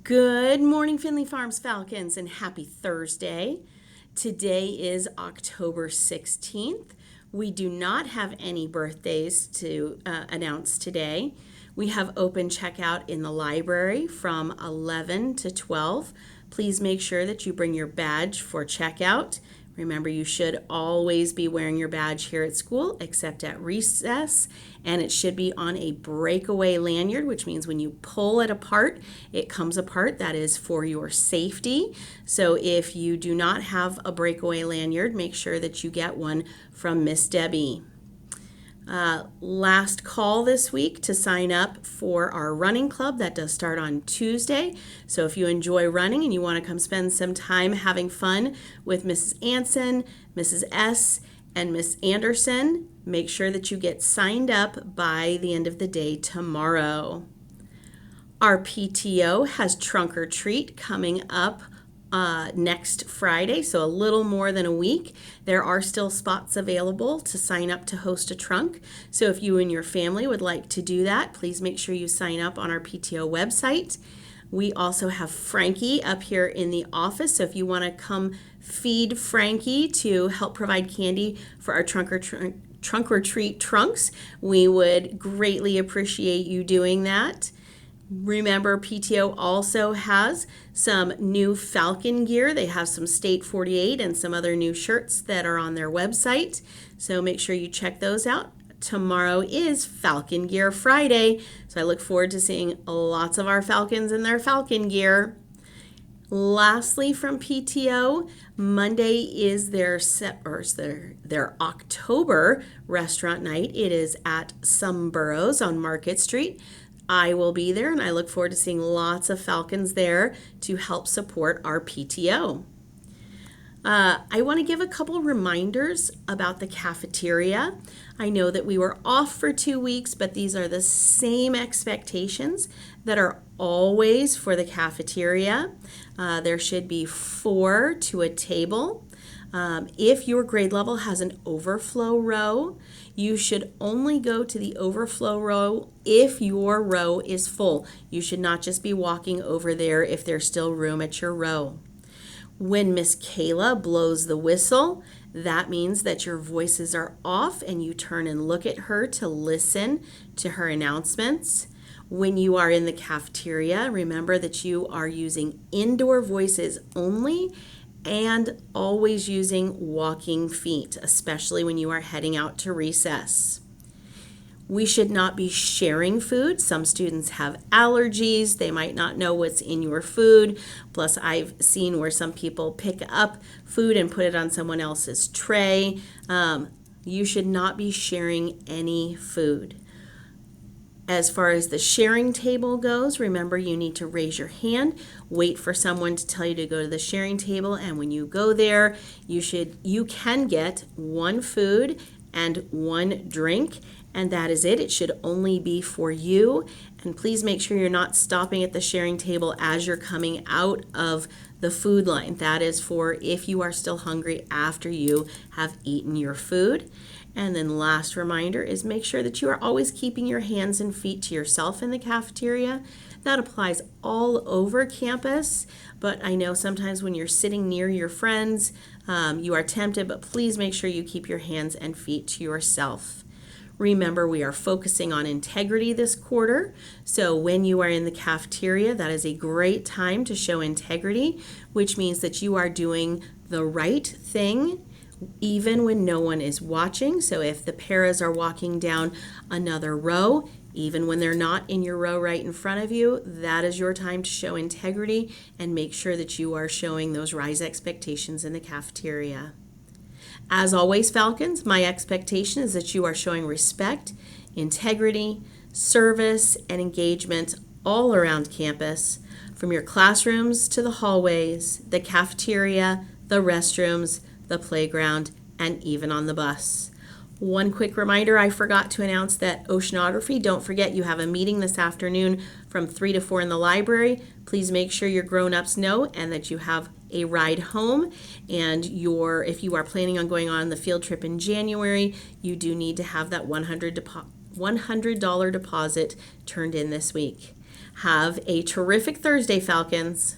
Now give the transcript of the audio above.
Good morning, Finley Farms Falcons, and happy Thursday. Today is October 16th. We do not have any birthdays to announce today. We have open checkout in the library from 11 to 12. Please make sure that you bring your badge for checkout. Remember, you should always be wearing your badge here at school except at recess, and it should be on a breakaway lanyard, which means when you pull it apart, it comes apart. That is for your safety. So if you do not have a breakaway lanyard, make sure that you get one from Miss Debbie. Last call this week to sign up for our running club. That does start on Tuesday. So if you enjoy running and you want to come spend some time having fun with Mrs. Anson, Mrs. S., and Miss Anderson, make sure that you get signed up by the end of the day tomorrow. Our PTO has Trunk or Treat coming up next Friday, so a little more than a week. There are still spots available to sign up to host a trunk. So if you and your family would like to do that, please make sure you sign up on our PTO website. We also have Frankie up here in the office, so if you want to come feed Frankie to help provide candy for our trunk or treat trunks, we would greatly appreciate you doing that. Remember, PTO also has some new Falcon gear. They have some State 48 and some other new shirts that are on their website. So make sure you check those out. Tomorrow is Falcon Gear Friday, so I look forward to seeing lots of our Falcons in their Falcon gear. Lastly, from PTO, Monday is their October restaurant night. It is at Some Burrows on Market Street. I will be there, and I look forward to seeing lots of Falcons there to help support our PTO. I want to give a couple reminders about the cafeteria. I know that we were off for 2 weeks, but these are the same expectations that are always for the cafeteria. There should be 4 to a table. If your grade level has an overflow row, you should only go to the overflow row if your row is full. You should not just be walking over there if there's still room at your row. When Miss Kayla blows the whistle, that means that your voices are off and you turn and look at her to listen to her announcements. When you are in the cafeteria, remember that you are using indoor voices only and always using walking feet, especially when you are heading out to recess. We should not be sharing food. Some students have allergies. They might not know what's in your food. Plus, I've seen where some people pick up food and put it on someone else's tray. You should not be sharing any food. As far as the sharing table goes, remember you need to raise your hand, wait for someone to tell you to go to the sharing table, and when you go there, you can get 1 food and 1 drink, and that is it. It should only be for you, and please make sure you're not stopping at the sharing table as you're coming out of the food line. That is for if you are still hungry after you have eaten your food. And then last reminder is make sure that you are always keeping your hands and feet to yourself in the cafeteria. That applies all over campus, but I know sometimes when you're sitting near your friends, you are tempted, but please make sure you keep your hands and feet to yourself. Remember, we are focusing on integrity this quarter, so when you are in the cafeteria, that is a great time to show integrity, which means that you are doing the right thing even when no one is watching. So if the paras are walking down another row, even when they're not in your row right in front of you, that is your time to show integrity and make sure that you are showing those rise expectations in the cafeteria. As always, Falcons, my expectation is that you are showing respect, integrity, service, and engagement all around campus, from your classrooms to the hallways, the cafeteria, the restrooms, the playground, and even on the bus. One quick reminder, I forgot to announce that oceanography, don't forget you have a meeting this afternoon from 3 to 4 in the library. Please make sure your grown-ups know and that you have a ride home. And if you are planning on going on the field trip in January, you do need to have that $100 deposit turned in this week. Have a terrific Thursday, Falcons.